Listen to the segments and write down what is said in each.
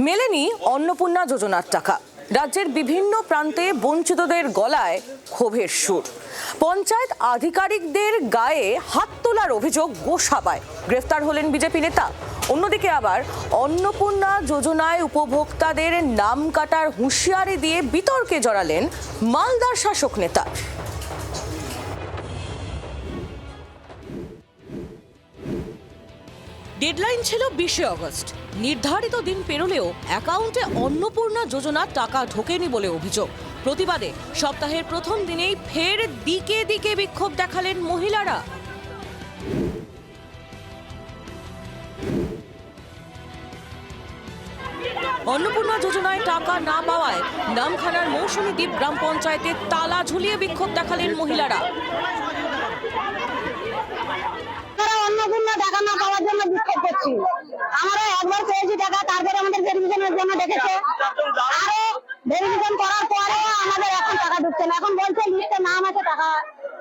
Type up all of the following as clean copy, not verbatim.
মেলেনি অন্নপূর্ণা যোজনার টাকা। রাজ্যের বিভিন্ন প্রান্তে বঞ্চিতদের গলায় ক্ষোভের সুর। পঞ্চায়েত আধিকারিকদের গায়ে হাত তোলার অভিযোগ গোসাবায়। গ্রেফতার হলেন বিজেপি নেতা। অন্যদিকে আবার অন্নপূর্ণা যোজনায় উপভোক্তাদের নাম কাটার হুঁশিয়ারি দিয়ে বিতর্কে জড়ালেন মালদার শাসক নেতা। ডেডলাইন ছিল 20 আগস্ট। নির্ধারিত দিন পেরোলেও অ্যাকাউন্টে অন্নপূর্ণা যোজনার টাকা ঢোকেনি বলে অভিযোগ। প্রতিবাদে সপ্তাহের প্রথম দিনেই ফের দিকে দিকে বিক্ষোভ দেখালেন মহিলারা। অন্নপূর্ণা যোজনায় টাকা না পাওয়ায় নামখানার মৌসুমী দ্বীপ গ্রাম পঞ্চায়েতে তালা ঝুলিয়ে বিক্ষোভ দেখালেন মহিলারা। অন্নপূর্ণা টাকা না পাওয়ার জন্য বিক্ষোভ করছি। আমরা একবার পেয়েছি টাকা, তারপরে আমাদের ভেরিফিকেশনের জন্য ডেকেছে, আরো ভেরিফিকেশন করার পরে আমাদের এখন টাকা ঢুকছে না। এখন বলছে লিস্টে নাম আছে, টাকা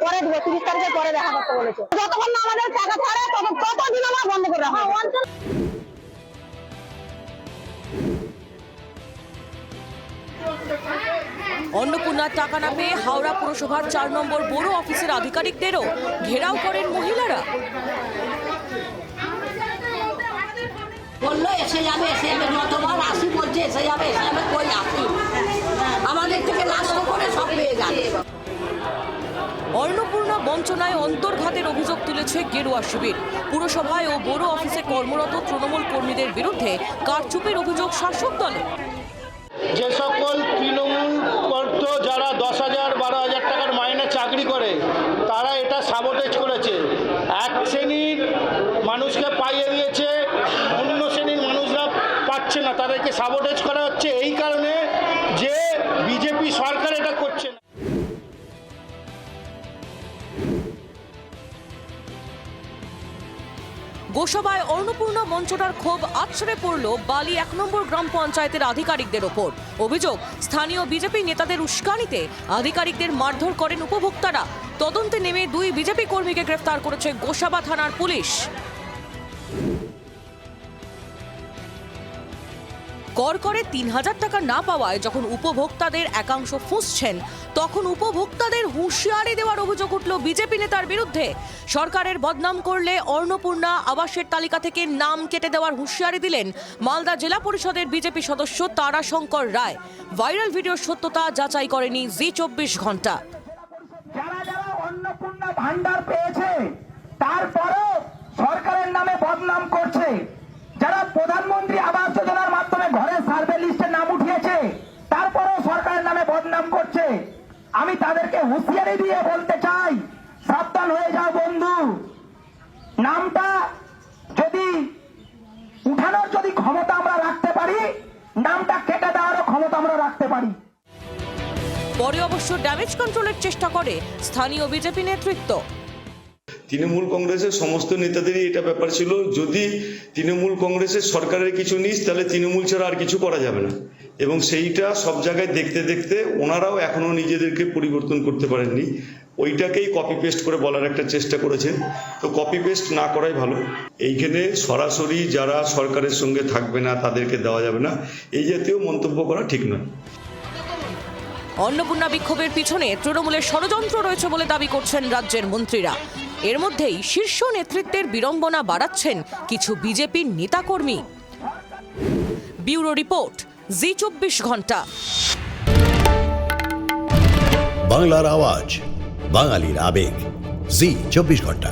পরে দেবো, 30 তারিখে পরে দেখা করতে বলেছে। যতক্ষণ না আমাদের টাকা ছাড়ে ততদিন আমরা বন্ধ করে রাখবো। অন্নপূর্ণার টাকা না পেয়ে হাওড়া পুরসভার 4 নম্বর বড় অফিসের আধিকারিকদেরও ঘেরাও করেন মহিলারা। বললো এসে যাবে, যতবার আসি বলছে এসে যাবে, কই আসি, আমাদের থেকে লাস্ট করে সব পেয়ে যাবে। অন্নপূর্ণা বঞ্চনায় অন্তর্ঘাতের অভিযোগ তুলেছে গেরুয়া শিবির। পুরসভায় ও বড় অফিসে কর্মরত তৃণমূল কর্মীদের বিরুদ্ধে কারচুপির অভিযোগ শাসক দলে। যে সকল তৃণমূল কর্ত যারা 10,000 12,000 টাকার মাইনে চাকরি করে, তারা এটা সাবোটেজ করেছে। এক শ্রেণীর মানুষকে পাইয়ে দিয়েছে, অন্য শ্রেণীর মানুষরা পাচ্ছে না, তাদেরকে সাবোটেজ করা হচ্ছে এই কারণে যে বিজেপি সরকার এটা করছে না। গোসাবায় অন্নপূর্ণা মঞ্চটার ক্ষোভ আছড়ে পড়ল বালি 1 নম্বর গ্রাম পঞ্চায়েতের আধিকারিকদের ওপর। অভিযোগ, স্থানীয় বিজেপি নেতাদের উস্কানিতে আধিকারিকদের মারধর করেন উপভোক্তারা। তদন্তে নেমে 2 বিজেপি কর্মীকে গ্রেফতার করেছে গোসাবা থানার পুলিশ। কর করে 3,000 টাকা না পাওয়ায় যখন উপভোক্তাদের একাংশ ফুঁসছেন, তখন উপভোক্তাদের হুঁশিয়ারি দেওয়ার অভিযোগ উঠল বিজেপি নেতার বিরুদ্ধে। সরকারের বদনাম করলে অন্নপূর্ণা আবাসের তালিকা থেকে নাম কেটে দেওয়ার হুঁশিয়ারি দিলেন মালদা জেলা পরিষদের বিজেপি সদস্য তারাশঙ্কর রায়। ভাইরাল ভিডিওর সত্যতা যাচাই করেনি জি24 ঘন্টা। যারা যারা অন্নপূর্ণা ভান্ডার পেয়েছে তারপরেও সরকারের নামে বদনাম করছে, যারা প্রধানমন্ত্রী আবাস যোজনার মাধ্যমে ঘরের সার্ভে লিস্টে নাম উঠিয়েছে তারপরেও সরকারের নামে বদনাম করছে, আমি তাদেরকে হুঁশিয়ারি দিয়ে বলতে চাই, সাবধান হয়ে যাও বন্ধু। নামটা যদি উঠানোর যদি ক্ষমতা আমরা রাখতে পারি, নামটা কেটে দেওয়ারও ক্ষমতা আমরা রাখতে পারি। পরে অবশ্য ড্যামেজ কন্ট্রোলের চেষ্টা করে স্থানীয় বিজেপি নেতৃত্ব। তৃণমূল কংগ্রেসের সমস্ত নেতাদেরই এটা ব্যাপার ছিল, যদি তৃণমূল কংগ্রেসের সরকারের কিছু নিস তাহলে তৃণমূল ছাড়া আর কিছু করা যাবে না। এবং সেইটা সব জায়গায় দেখতে দেখতে ওনারাও এখনো নিজেদেরকে পরিবর্তন করতে পারেননি। ওইটাকেই কপি পেস্ট করে বলার একটা চেষ্টা করেছেন, তো কপি পেস্ট না করাই ভালো। এইখানে সরাসরি যারা সরকারের সঙ্গে থাকবে না তাদেরকে দেওয়া যাবে না, এই জাতীয় মন্তব্য করা ঠিক নয়। অন্নপূর্ণা বিক্ষোভের পিছনে তৃণমূলের ষড়যন্ত্র রয়েছে বলে দাবি করছেন রাজ্যের মন্ত্রীরা। এর মধ্যেই শীর্ষ নেতৃত্বের বিড়ম্বনা বাড়াচ্ছেন কিছু বিজেপির নেতাকর্মী। ব্যুরো রিপোর্ট, জি24 ঘন্টা। বাংলার আওয়াজ, বাঙালির আবেগ, জি24 ঘন্টা।